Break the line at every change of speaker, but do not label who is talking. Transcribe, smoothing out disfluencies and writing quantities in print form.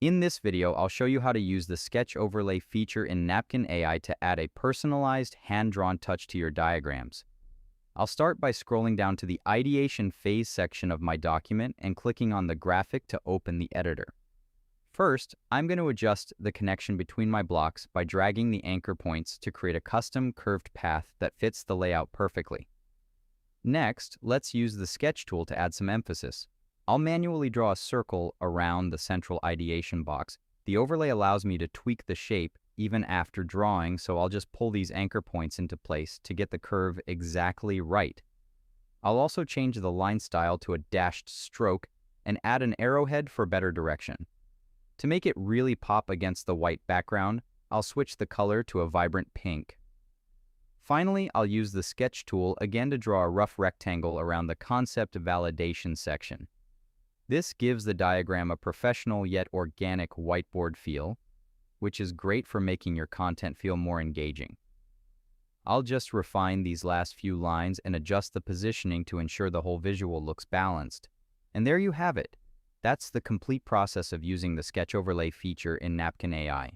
In this video, I'll show you how to use the sketch overlay feature in Napkin AI to add a personalized, hand-drawn touch to your diagrams. I'll start by scrolling down to the ideation phase section of my document and clicking on the graphic to open the editor. First, I'm going to adjust the connection between my blocks by dragging the anchor points to create a custom curved path that fits the layout perfectly. Next, let's use the sketch tool to add some emphasis. I'll manually draw a circle around the central ideation box. The overlay allows me to tweak the shape even after drawing, so I'll just pull these anchor points into place to get the curve exactly right. I'll also change the line style to a dashed stroke and add an arrowhead for better direction. To make it really pop against the white background, I'll switch the color to a vibrant pink. Finally, I'll use the sketch tool again to draw a rough rectangle around the concept validation section. This gives the diagram a professional yet organic whiteboard feel, which is great for making your content feel more engaging. I'll just refine these last few lines and adjust the positioning to ensure the whole visual looks balanced. And there you have it. That's the complete process of using the sketch overlay feature in Napkin AI.